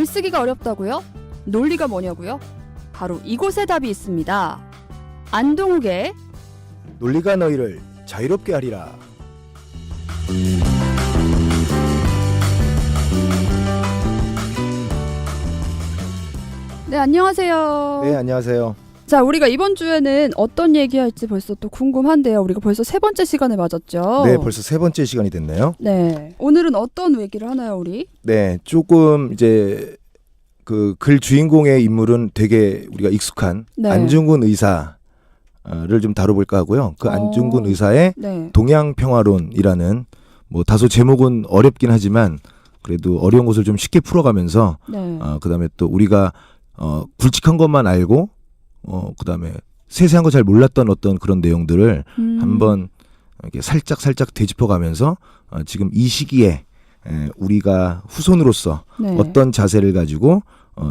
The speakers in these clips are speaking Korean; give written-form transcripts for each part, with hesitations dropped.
글쓰기가 어렵다고요? 논리가 뭐냐고요? 바로 이곳에 답이 있습니다. 안동욱의 논리가 너희를 자유롭게 하리라. 네, 안녕하세요. 네, 안녕하세요. 자, 우리가 이번 주에는 어떤 얘기할지 벌써 또 궁금한데요. 우리가 벌써 세 번째 시간을 맞았죠? 네, 벌써 세 번째 시간이 됐네요. 네. 오늘은 어떤 얘기를 하나요, 우리? 네, 조금 이제 그 글 주인공의 인물은 되게 우리가 익숙한 네. 안중근 의사를 좀 다뤄볼까 하고요. 그 안중근 의사의 네. 동양평화론이라는 뭐 다소 제목은 어렵긴 하지만 그래도 어려운 것을 좀 쉽게 풀어가면서 네. 그다음에 또 우리가 굵직한 것만 알고 그다음에 세세한 거 잘 몰랐던 어떤 그런 내용들을 한번 이렇게 살짝 되짚어가면서 지금 이 시기에 우리가 후손으로서 네. 어떤 자세를 가지고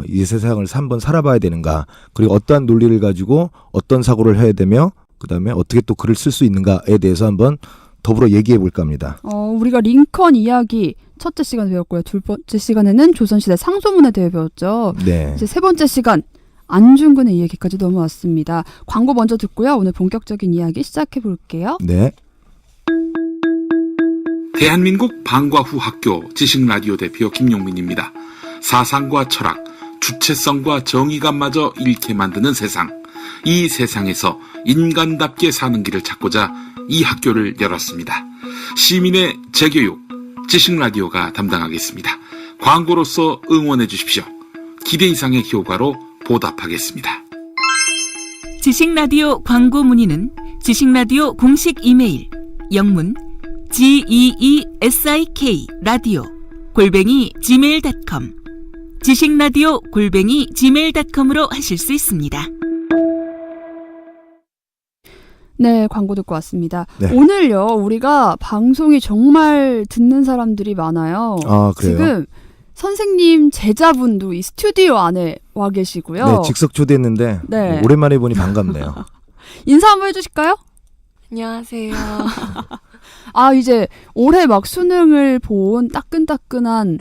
이 세상을 한번 살아봐야 되는가, 그리고 어떠한 논리를 가지고 어떤 사고를 해야 되며 그다음에 어떻게 또 글을 쓸 수 있는가에 대해서 한번 더불어 얘기해 볼까 합니다. 우리가 링컨 이야기 첫째 시간에 배웠고요. 두 번째 시간에는 조선시대 상소문에 대해 배웠죠. 네. 이제 세 번째 시간 안중근의 이야기까지 넘어왔습니다. 광고 먼저 듣고요. 오늘 본격적인 이야기 시작해 볼게요. 네. 대한민국 방과 후 학교 지식라디오 대표 김용민입니다. 사상과 철학, 주체성과 정의감마저 잃게 만드는 세상. 이 세상에서 인간답게 사는 길을 찾고자 이 학교를 열었습니다. 시민의 재교육, 지식라디오가 담당하겠습니다. 광고로서 응원해 주십시오. 기대 이상의 효과로 보답하겠습니다. 지식라디오 광고 문의는 지식라디오 공식 이메일 영문 GEESIK 라디오 @gmail.com 지식라디오 @gmail.com으로 하실 수 있습니다. 네, 광고 듣고 왔습니다. 네. 오늘요, 우리가 방송이 정말 듣는 사람들이 많아요. 아, 그래요? 지금 선생님 제자분도 이 스튜디오 안에 와 계시고요. 네, 직접 초대했는데 네. 오랜만에 보니 반갑네요. 인사 한번 해주실까요? 안녕하세요. 이제 올해 막 수능을 본 따끈따끈한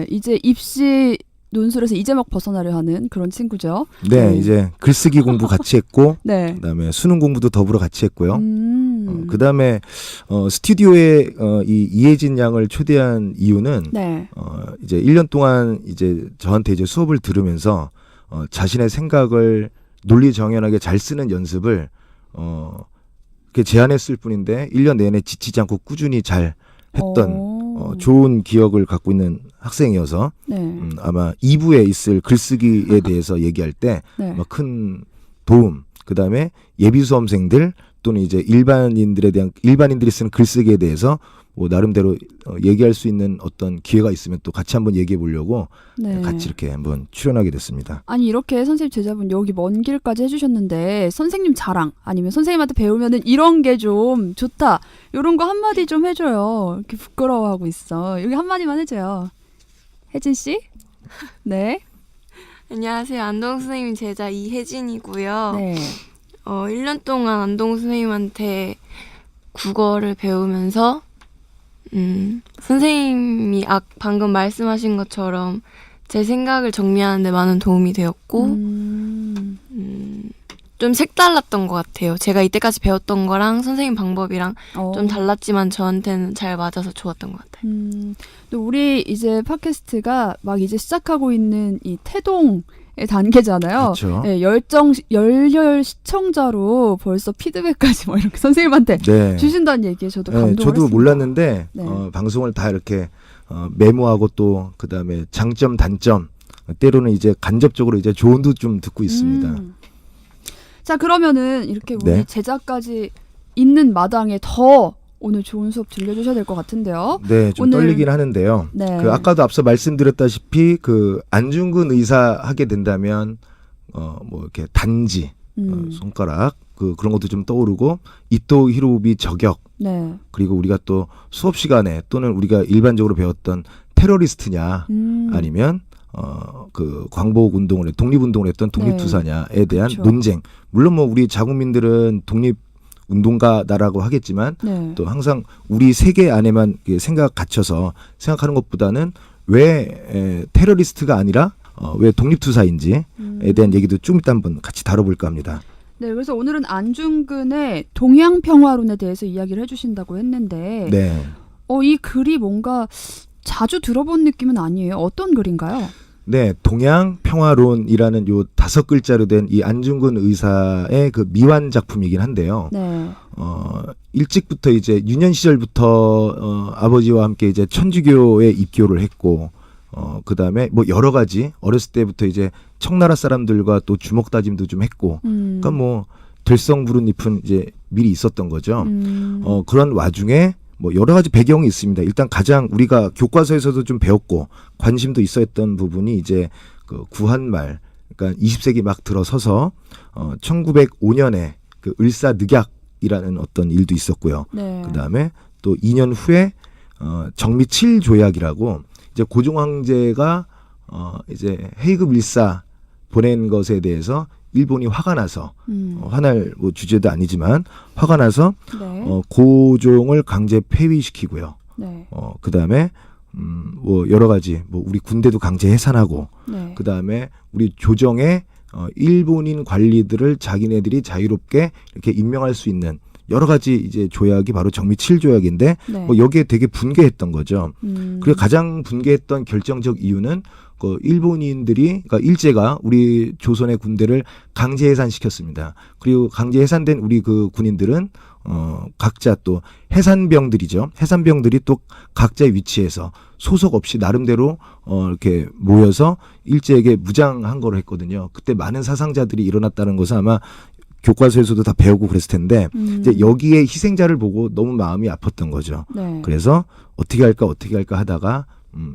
이제 입시 논술에서 이제 막 벗어나려 하는 그런 친구죠. 네, 이제 글쓰기 공부 같이 했고 네. 그다음에 수능 공부도 더불어 같이 했고요. 그다음에 스튜디오에 이 이혜진 양을 초대한 이유는 네. 이제 1년 동안 이제 저한테 이제 수업을 들으면서 자신의 생각을 논리 정연하게 잘 쓰는 연습을 그렇게 제안했을 뿐인데 1년 내내 지치지 않고 꾸준히 잘 했던 좋은 기억을 갖고 있는 학생이어서 네. 아마 2부에 있을 글쓰기에 대해서 얘기할 때 네. 아마 큰 도움, 그다음에 예비 수험생들 또는 이제 일반인들이 쓰는 글쓰기에 대해서 뭐 나름대로 얘기할 수 있는 어떤 기회가 있으면 또 같이 한번 얘기해 보려고 네. 같이 이렇게 한번 출연하게 됐습니다. 아니, 이렇게 선생님 제자분 여기 먼 길까지 해주셨는데 선생님 자랑 아니면 선생님한테 배우면은 이런 게 좀 좋다 이런 거 한마디 좀 해줘요. 이렇게 부끄러워하고 있어. 여기 한마디만 해줘요. 혜진 씨? 네. 안녕하세요. 안동 선생님 제자 이혜진이고요. 네. 1년 동안 안동 선생님한테 국어를 배우면서 선생님이 방금 말씀하신 것처럼 제 생각을 정리하는 데 많은 도움이 되었고 좀 색달랐던 것 같아요. 제가 이때까지 배웠던 거랑 선생님 방법이랑 좀 달랐지만 저한테는 잘 맞아서 좋았던 것 같아요. 또 우리 이제 팟캐스트가 막 이제 시작하고 있는 이 태동의 단계잖아요. 그렇죠. 네, 열혈 시청자로 벌써 피드백까지 뭐 이렇게 선생님한테 네. 주신다는 얘기에 저도 네, 감동을 저도 했습니다. 몰랐는데 네. 방송을 다 이렇게 메모하고 또 그다음에 장점 단점 때로는 이제 간접적으로 이제 조언도 좀 듣고 있습니다. 자, 그러면은 이렇게 우리 네. 제자까지 있는 마당에 더 오늘 좋은 수업 들려주셔야 될 것 같은데요. 네, 좀 오늘- 떨리긴 하는데요. 네. 그 아까도 앞서 말씀드렸다시피 그 안중근 의사 하게 된다면 뭐 이렇게 단지 손가락 그런 것도 좀 떠오르고 이토 히로부미 저격 네. 그리고 우리가 또 수업 시간에 또는 우리가 일반적으로 배웠던 테러리스트냐 아니면 그 광복 운동을 독립운동을 했던 독립투사냐에 대한 그쵸. 논쟁. 물론 뭐 우리 자국민들은 독립 운동가다라고 하겠지만 네. 또 항상 우리 세계 안에만 생각 갇혀서 생각하는 것보다는 왜 테러리스트가 아니라 왜 독립투사인지에 대한 얘기도 좀 이따 한번 같이 다뤄볼까 합니다. 네, 그래서 오늘은 안중근의 동양평화론에 대해서 이야기를 해주신다고 했는데 네. 이 글이 뭔가 자주 들어본 느낌은 아니에요. 어떤 글인가요? 네, 동양평화론이라는 요 5글자로 된 이 안중근 의사의 그 미완 작품이긴 한데요. 네. 일찍부터 이제 유년 시절부터 아버지와 함께 이제 천주교에 입교를 했고, 그 다음에 뭐 여러 가지 어렸을 때부터 이제 청나라 사람들과 또 주먹 다짐도 좀 했고, 그러니까 뭐 들성부른 잎은 이제 미리 있었던 거죠. 그런 와중에 뭐 여러 가지 배경이 있습니다. 일단 가장 우리가 교과서에서도 좀 배웠고 관심도 있었던 부분이 이제 그 구한말, 그러니까 20세기 막 들어서서 1905년에 그 을사늑약이라는 어떤 일도 있었고요. 네. 그 다음에 또 2년 후에 정미 7조약이라고 이제 고종 황제가 이제 헤이그 밀사 보낸 것에 대해서 일본이 화가 나서 화날 뭐 주제도 아니지만 화가 나서 네. 고종을 강제 폐위시키고요. 네. 그 다음에 뭐 여러 가지 뭐 우리 군대도 강제 해산하고 네. 그 다음에 우리 조정에 일본인 관리들을 자기네들이 자유롭게 이렇게 임명할 수 있는 여러 가지 이제 조약이 바로 정미 7조약인데 네. 뭐 여기에 되게 분개했던 거죠. 음. 그리고 가장 분개했던 결정적 이유는 그 일본인들이 그러니까 일제가 우리 조선의 군대를 강제 해산시켰습니다. 그리고 강제 해산된 우리 그 군인들은 각자 또 해산병들이죠. 해산병들이 또 각자의 위치에서 소속 없이 나름대로 이렇게 모여서 일제에게 무장한 거로 했거든요. 그때 많은 사상자들이 일어났다는 것은 아마 교과서에서도 다 배우고 그랬을 텐데 이제 여기에 희생자를 보고 너무 마음이 아팠던 거죠. 네. 그래서 어떻게 할까 하다가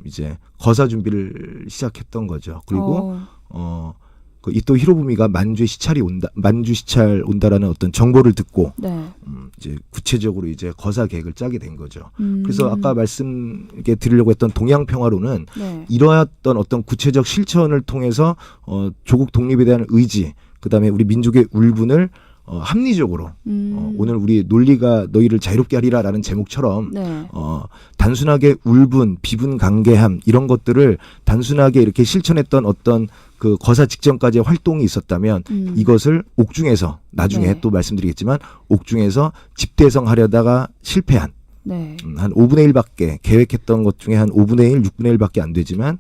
이제 거사 준비를 시작했던 거죠. 그리고 그 이토 히로부미가 만주 시찰 온다라는 어떤 정보를 듣고 네. 이제 구체적으로 이제 거사 계획을 짜게 된 거죠. 그래서 아까 말씀 이렇게 드리려고 했던 동양평화론은 네. 이러했던 어떤 구체적 실천을 통해서 조국 독립에 대한 의지, 그다음에 우리 민족의 울분을 합리적으로 오늘 우리 논리가 너희를 자유롭게 하리라라는 제목처럼 네. 단순하게 울분, 비분강개함 이런 것들을 단순하게 이렇게 실천했던 어떤 그 거사 직전까지의 활동이 있었다면 이것을 옥중에서 나중에 네. 또 말씀드리겠지만 옥중에서 집대성하려다가 실패한 네. 한 5분의 1밖에 계획했던 것 중에 한 5분의 1, 6분의 1밖에 안 되지만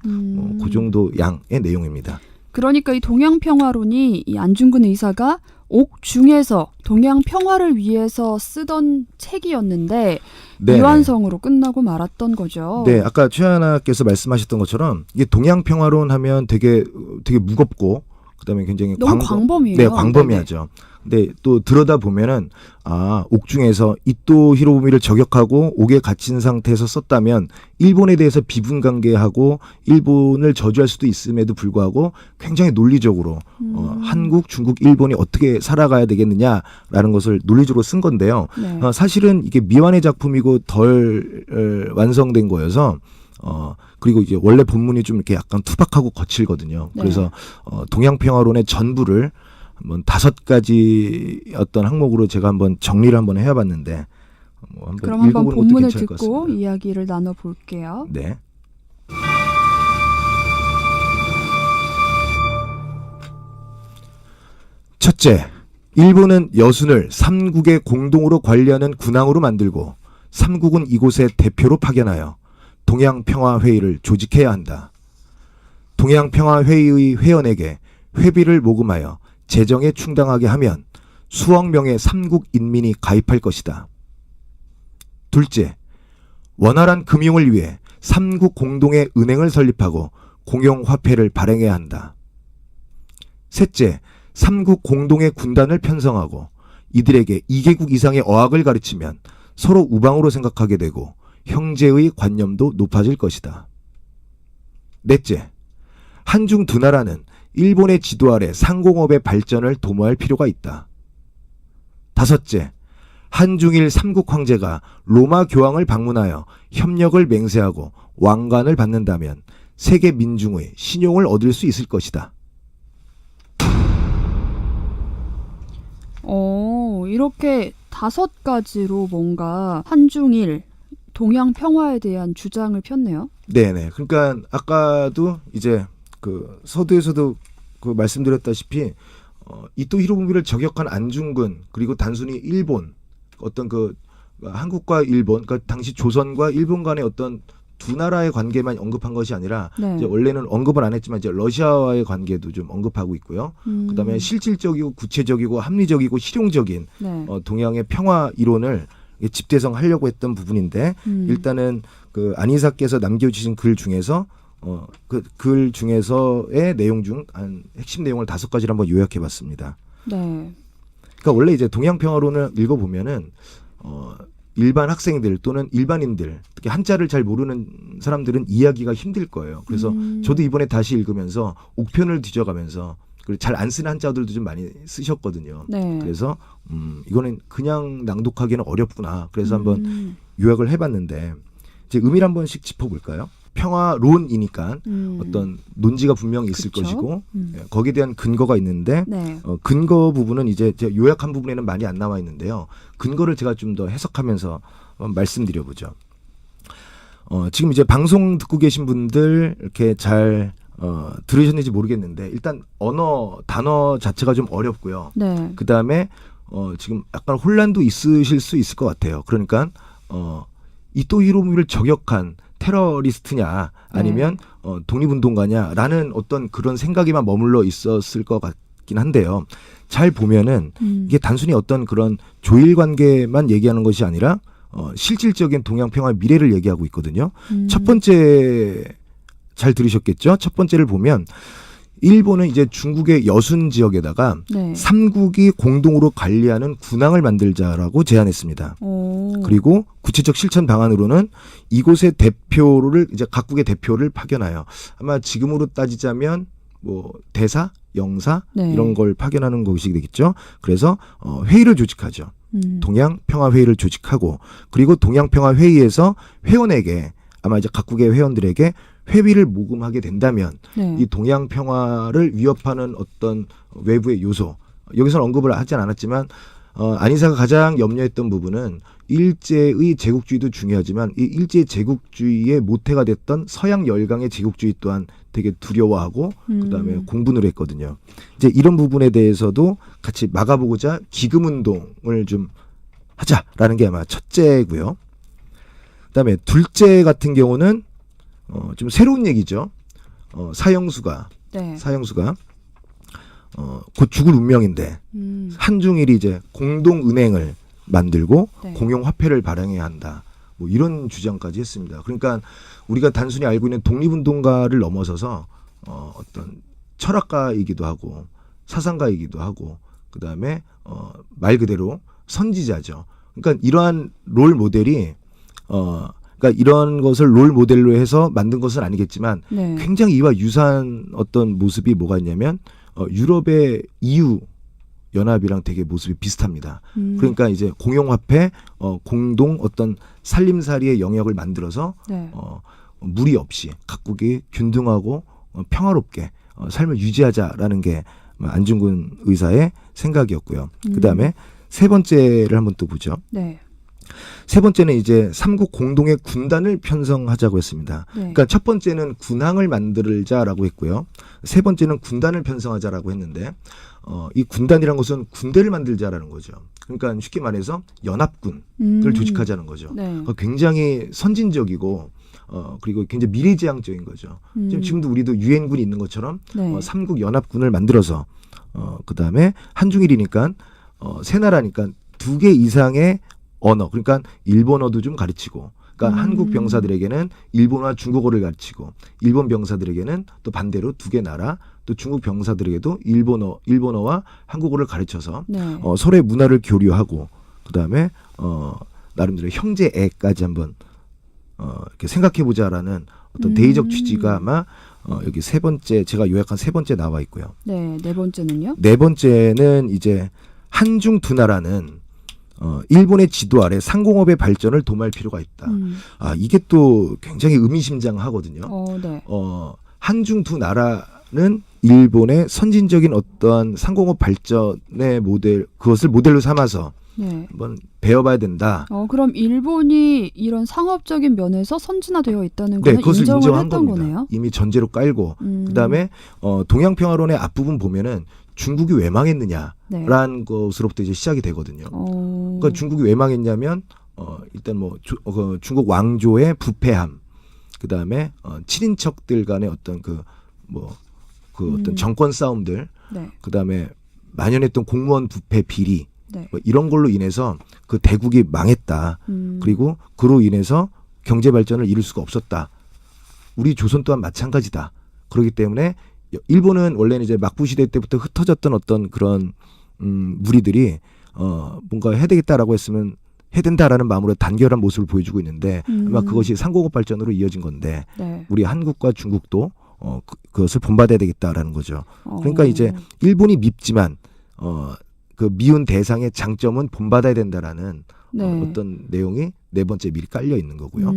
그 정도 양의 내용입니다. 그러니까 이 동양평화론이 이 안중근 의사가 옥중에서 동양평화를 위해서 쓰던 책이었는데 네. 미완성으로 끝나고 말았던 거죠. 네, 아까 최하나께서 말씀하셨던 것처럼 이게 동양평화론 하면 되게 무겁고 그다음에 굉장히 너무 광범위해요. 네, 광범위하죠. 근데 또 들여다 보면은 옥중에서 이토 히로부미를 저격하고 옥에 갇힌 상태에서 썼다면 일본에 대해서 비분강개하고 일본을 저주할 수도 있음에도 불구하고 굉장히 논리적으로 한국, 중국, 일본이 어떻게 살아가야 되겠느냐라는 것을 논리적으로 쓴 건데요. 네. 사실은 이게 미완의 작품이고 덜 완성된 거여서 그리고 이제 원래 본문이 좀 이렇게 약간 투박하고 거칠거든요. 네. 그래서 동양평화론의 전부를 한번 5가지 어떤 항목으로 제가 한번 정리를 한번 해봤는데 한번 그럼 한번 읽어보는 것도 본문을 괜찮을 것 듣고 같습니다. 이야기를 나눠볼게요. 네. 첫째, 일본은 여순을 삼국의 공동으로 관리하는 군항으로 만들고 삼국은 이곳에 대표로 파견하여 동양평화회의를 조직해야 한다. 동양평화회의의 회원에게 회비를 모금하여 재정에 충당하게 하면 수억 명의 삼국 인민이 가입할 것이다. 둘째, 원활한 금융을 위해 삼국 공동의 은행을 설립하고 공용화폐를 발행해야 한다. 셋째, 삼국 공동의 군단을 편성하고 이들에게 2개국 이상의 어학을 가르치면 서로 우방으로 생각하게 되고 형제의 관념도 높아질 것이다. 넷째, 한중 두 나라는 일본의 지도 아래 상공업의 발전을 도모할 필요가 있다. 다섯째, 한중일 삼국 황제가 로마 교황을 방문하여 협력을 맹세하고 왕관을 받는다면 세계 민중의 신용을 얻을 수 있을 것이다. 이렇게 5가지로 뭔가 한중일 동양 평화에 대한 주장을 폈네요. 네네. 그러니까 아까도 이제 그 서두에서도 그 말씀드렸다시피 이토 히로부미를 저격한 안중근 그리고 단순히 일본 어떤 그 한국과 일본 그러니까 당시 조선과 일본 간의 어떤 두 나라의 관계만 언급한 것이 아니라 네. 이제 원래는 언급을 안 했지만 이제 러시아와의 관계도 좀 언급하고 있고요. 그다음에 실질적이고 구체적이고 합리적이고 실용적인 네. 동양의 평화 이론을 집대성하려고 했던 부분인데 일단은 그 안희사께서 남겨주신 글 중에서 그 글 중에서의 내용 중 한 핵심 내용을 5가지를 한번 요약해봤습니다. 네. 그러니까 원래 이제 동양 평화론을 읽어보면은 일반 학생들 또는 일반인들 특히 한자를 잘 모르는 사람들은 이해하기가 힘들 거예요. 그래서 저도 이번에 다시 읽으면서 옥편을 뒤져가면서 그리고 잘 안 쓰는 한자들도 좀 많이 쓰셨거든요. 네. 그래서 이거는 그냥 낭독하기는 어렵구나. 그래서 한번 요약을 해봤는데 이제 의미를 한 번씩 짚어볼까요? 평화론이니까 어떤 논지가 분명히 있을 그쵸? 것이고 거기에 대한 근거가 있는데 네. 근거 부분은 이제 제가 요약한 부분에는 많이 안 나와 있는데요. 근거를 제가 좀 더 해석하면서 말씀드려보죠. 지금 이제 방송 듣고 계신 분들 이렇게 잘 들으셨는지 모르겠는데 일단 단어 자체가 좀 어렵고요. 네. 그 다음에 지금 약간 혼란도 있으실 수 있을 것 같아요. 그러니까 이토 히로부미를 저격한 테러리스트냐 아니면 독립운동가냐라는 어떤 그런 생각에만 머물러 있었을 것 같긴 한데요. 잘 보면은 이게 단순히 어떤 그런 조일 관계만 얘기하는 것이 아니라 실질적인 동양 평화의 미래를 얘기하고 있거든요. 첫 번째 잘 들으셨겠죠? 첫 번째를 보면 일본은 이제 중국의 여순 지역에다가 네. 삼국이 공동으로 관리하는 군항을 만들자라고 제안했습니다. 오. 그리고 구체적 실천 방안으로는 이곳의 대표를 이제 각국의 대표를 파견하여 아마 지금으로 따지자면 뭐 대사, 영사 네. 이런 걸 파견하는 것이 되겠죠. 그래서 회의를 조직하죠. 동양 평화 회의를 조직하고 그리고 동양 평화 회의에서 회원에게 아마 이제 각국의 회원들에게 회비를 모금하게 된다면 네. 이 동양 평화를 위협하는 어떤 외부의 요소 여기서는 언급을 하진 않았지만 안희사가 가장 염려했던 부분은 일제의 제국주의도 중요하지만 이 일제 제국주의의 모태가 됐던 서양 열강의 제국주의 또한 되게 두려워하고 그다음에 공분을 했거든요. 이제 이런 부분에 대해서도 같이 막아보고자 기금운동을 좀 하자라는 게 아마 첫째고요. 그다음에 둘째 같은 경우는 좀 새로운 얘기죠. 사형수가 네. 곧 죽을 운명인데 한중일이 이제 공동은행을 만들고 네. 공용화폐를 발행해야 한다. 뭐 이런 주장까지 했습니다. 그러니까 우리가 단순히 알고 있는 독립운동가를 넘어서서 어떤 철학가이기도 하고 사상가이기도 하고 그다음에 말 그대로 선지자죠. 그러니까 이러한 롤 모델이 그러니까 이런 것을 롤 모델로 해서 만든 것은 아니겠지만 네. 굉장히 이와 유사한 어떤 모습이 뭐가 있냐면 유럽의 EU 연합이랑 되게 모습이 비슷합니다. 그러니까 이제 공용화폐 공동 어떤 살림살이의 영역을 만들어서 네. 무리 없이 각국이 균등하고 평화롭게 삶을 유지하자라는 게 안중근 의사의 생각이었고요. 그다음에 세 번째를 한번 또 보죠. 네. 세 번째는 이제 삼국 공동의 군단을 편성하자고 했습니다. 네. 그러니까 첫 번째는 군항을 만들자라고 했고요. 세 번째는 군단을 편성하자라고 했는데 이 군단이란 것은 군대를 만들자라는 거죠. 그러니까 쉽게 말해서 연합군을 조직하자는 거죠. 네. 굉장히 선진적이고 그리고 굉장히 미래지향적인 거죠. 지금도 우리도 유엔군이 있는 것처럼 네. 삼국 연합군을 만들어서 그다음에 한중일이니까 세 나라니까 2개 이상의 언어 그러니까 일본어도 좀 가르치고 그러니까 한국 병사들에게는 일본어와 중국어를 가르치고 일본 병사들에게는 또 반대로 2개 나라 또 중국 병사들에게도 일본어와 한국어를 가르쳐서 네. 서로의 문화를 교류하고 그다음에 나름대로 형제애까지 한번 이렇게 생각해보자라는 어떤 대의적 취지가 아마 여기 세 번째 제가 요약한 세 번째 나와 있고요. 네. 네 번째는요? 네 번째는 이제 한중 두 나라는 일본의 지도 아래 상공업의 발전을 도모할 필요가 있다. 이게 또 굉장히 의미심장하거든요. 네. 한중 두 나라는 일본의 선진적인 어떠한 상공업 발전의 모델 그것을 모델로 삼아서 네. 한번 배워봐야 된다. 그럼 일본이 이런 상업적인 면에서 선진화되어 있다는 네, 거는 그것을 인정을 인정한 했던 겁니다. 거네요. 이미 전제로 깔고 그다음에 동양평화론의 앞부분 보면은 중국이 왜 망했느냐라는 네. 것으로부터 이제 시작이 되거든요. 어, 그러니까 중국이 왜 망했냐면 일단 뭐 그 중국 왕조의 부패함, 그다음에 친인척들 간의 어떤 그 어떤 정권 싸움들, 네. 그다음에 만연했던 공무원 부패 비리, 네. 뭐 이런 걸로 인해서 그 대국이 망했다. 음, 그리고 그로 인해서 경제 발전을 이룰 수가 없었다. 우리 조선 또한 마찬가지다. 그렇기 때문에 일본은 원래는 이제 막부 시대 때부터 흩어졌던 어떤 그런 무리들이 뭔가 해야 되겠다라고 했으면 해야 된다라는 마음으로 단결한 모습을 보여주고 있는데 아마 그것이 상공업 발전으로 이어진 건데 네. 우리 한국과 중국도 그것을 본받아야 되겠다라는 거죠. 그러니까 어, 이제 일본이 밉지만 그 미운 대상의 장점은 본받아야 된다라는 네. 어떤 내용이 네 번째 미리 깔려 있는 거고요.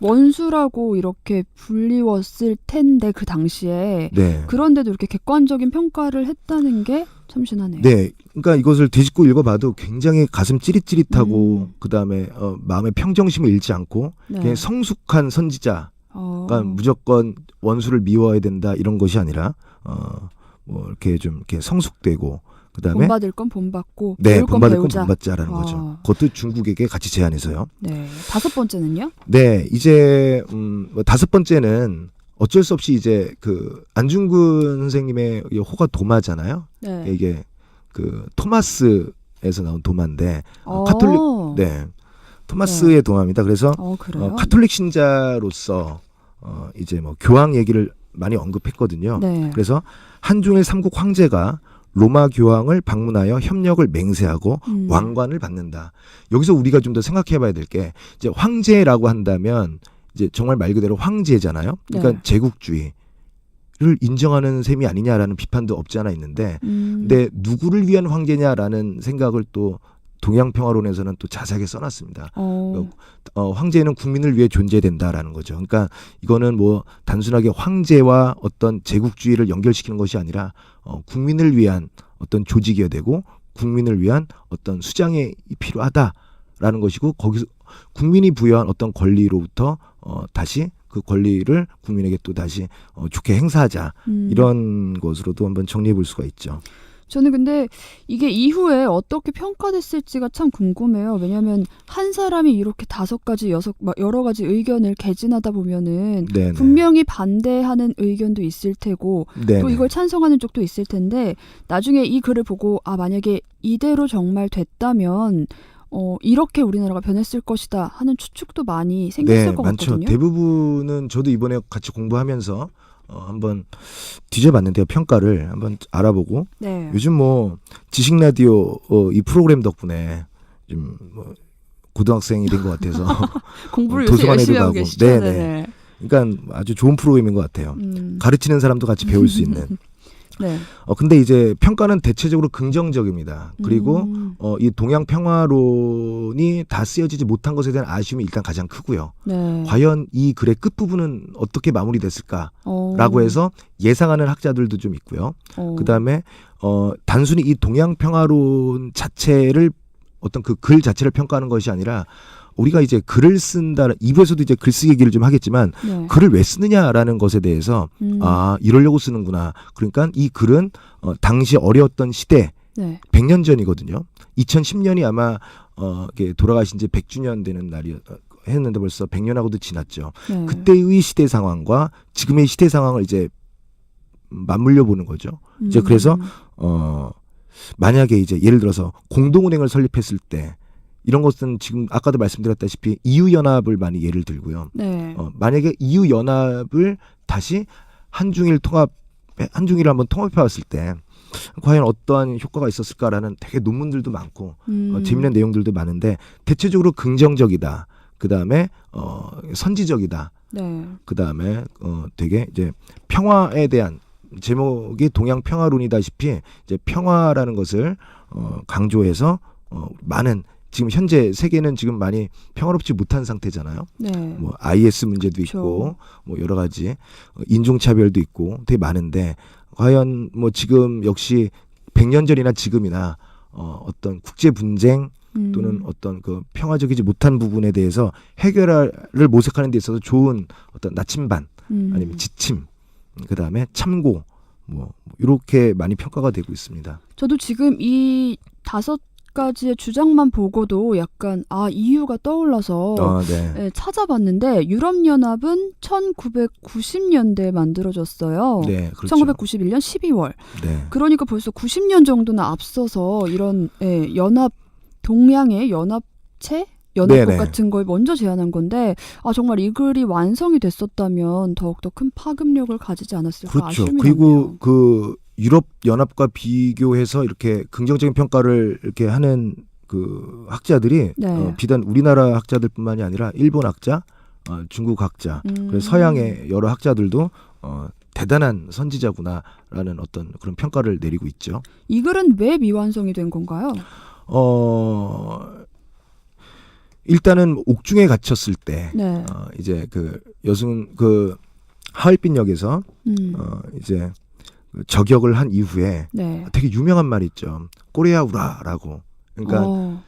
원수라고 이렇게 불리웠을 텐데 그 당시에 네. 그런데도 이렇게 객관적인 평가를 했다는 게 참신하네요. 네, 그러니까 이것을 뒤집고 읽어봐도 굉장히 가슴 찌릿찌릿하고 그다음에 마음의 평정심을 잃지 않고 네. 그냥 성숙한 선지자, 어, 그러니까 무조건 원수를 미워야 된다 이런 것이 아니라 뭐 이렇게 좀 이렇게 성숙되고 그다음에 본받을 건 본받고 네, 배울 건 본받을 건 배우자. 본받자라는 거죠. 그것도 중국에게 같이 제안해서요. 네. 다섯 번째는요? 네, 이제 뭐 다섯 번째는 어쩔 수 없이 이제 그 안중근 선생님의 호가 도마잖아요. 네. 이게 그 토마스에서 나온 도마인데 어, 카톨릭 네 토마스의 도마입니다. 그래서 그래요? 카톨릭 신자로서 이제 뭐 교황 얘기를 많이 언급했거든요. 네. 그래서 한중일 삼국 황제가 로마 교황을 방문하여 협력을 맹세하고 왕관을 받는다. 여기서 우리가 좀 더 생각해봐야 될 게 이제 황제라고 한다면 이제 정말 말 그대로 황제잖아요. 그러니까 네. 제국주의를 인정하는 셈이 아니냐라는 비판도 없지 않아 있는데, 근데 누구를 위한 황제냐라는 생각을 또 동양평화론에서는 또 자세하게 써놨습니다. 황제는 국민을 위해 존재된다라는 거죠. 그러니까 이거는 뭐 단순하게 황제와 어떤 제국주의를 연결시키는 것이 아니라 국민을 위한 어떤 조직이어야 되고 국민을 위한 어떤 수장이 필요하다라는 것이고 거기서 국민이 부여한 어떤 권리로부터 다시 그 권리를 국민에게 또 다시 좋게 행사하자 이런 것으로도 한번 정리해 볼 수가 있죠. 저는 근데 이게 이후에 어떻게 평가됐을지가 참 궁금해요. 왜냐하면 한 사람이 이렇게 5가지, 여러 가지 의견을 개진하다 보면은 네네. 분명히 반대하는 의견도 있을 테고 네네. 또 이걸 찬성하는 쪽도 있을 텐데 나중에 이 글을 보고 만약에 이대로 정말 됐다면 이렇게 우리나라가 변했을 것이다 하는 추측도 많이 생겼을 것 많죠. 같거든요. 대부분은 저도 이번에 같이 공부하면서 한번 뒤져봤는데요. 평가를 한번 알아보고 네. 요즘 뭐 지식 라디오 이 프로그램 덕분에 좀 뭐 고등학생이 된 것 같아서 공부를 요새 도서관에도 열심히 하고 가고. 계시죠. 네네. 그러니까 아주 좋은 프로그램인 것 같아요. 가르치는 사람도 같이 배울 수 있는. 네. 근데 이제 평가는 대체적으로 긍정적입니다. 그리고 이 동양 평화론이 다 쓰여지지 못한 것에 대한 아쉬움이 일단 가장 크고요. 네. 과연 이 글의 끝부분은 어떻게 마무리됐을까라고 해서 예상하는 학자들도 좀 있고요. 그다음에 단순히 이 동양 평화론 자체를 어떤 그 글 자체를 평가하는 것이 아니라 우리가 이제 글을 쓴다는 2부에서도 이제 글쓰기 얘기를 좀 하겠지만 네. 글을 왜 쓰느냐라는 것에 대해서 이러려고 쓰는구나. 그러니까 이 글은 당시 어려웠던 시대 네. 100년 전이거든요. 2010년이 아마 이게 돌아가신 지 100주년 되는 했는데 벌써 100년하고도 지났죠. 네. 그때의 시대 상황과 지금의 시대 상황을 이제 맞물려 보는 거죠. 이제 그래서 만약에 이제 예를 들어서 공동은행을 설립했을 때 이런 것은 지금 아까도 말씀드렸다시피 이유연합을 많이 예를 들고요. 네. 만약에 이유연합을 다시 한중일을 한번 통합해 봤을 때 과연 어떠한 효과가 있었을까라는 되게 논문들도 많고 재미있는 내용들도 많은데 대체적으로 긍정적이다. 그다음에 선지적이다. 네. 그다음에 되게 이제 평화에 대한 제목이 동양 평화론이다시피 이제 평화라는 것을 강조해서 많은 지금 현재 세계는 지금 많이 평화롭지 못한 상태잖아요. 네. 뭐 IS 문제도 그렇죠. 있고 뭐 여러 가지 인종차별도 있고 되게 많은데 과연 뭐 지금 역시 100년 전이나 지금이나 어떤 국제 분쟁 또는 어떤 그 평화적이지 못한 부분에 대해서 해결을 모색하는 데 있어서 좋은 어떤 나침반 아니면 지침 그다음에 참고 뭐 이렇게 많이 평가가 되고 있습니다. 저도 지금 이 5가지의 주장만 보고도 약간 이유가 떠올라서 네. 네, 찾아봤는데 유럽연합은 1990년대에 만들어졌어요. 네, 그렇죠. 1991년 12월. 네. 그러니까 벌써 90년 정도나 앞서서 이런 연합 동양의 연합체? 연합국 네네. 같은 걸 먼저 제안한 건데 정말 이 글이 완성이 됐었다면 더욱더 큰 파급력을 가지지 않았을까 그렇죠. 아쉬움이 그리고 남네요. 그 유럽 연합과 비교해서 이렇게 긍정적인 평가를 이렇게 하는 그 학자들이 네. 비단 우리나라 학자들뿐만이 아니라 일본 학자, 중국 학자, 그리고 서양의 여러 학자들도 대단한 선지자구나라는 어떤 그런 평가를 내리고 있죠. 이 글은 왜 미완성이 된 건가요? 일단은 옥중에 갇혔을 때 네. 이제 그 여순 그 하얼빈역에서 이제 그 저격을 한 이후에 네. 되게 유명한 말이 있죠. 꼬레아 우라라고. 그러니까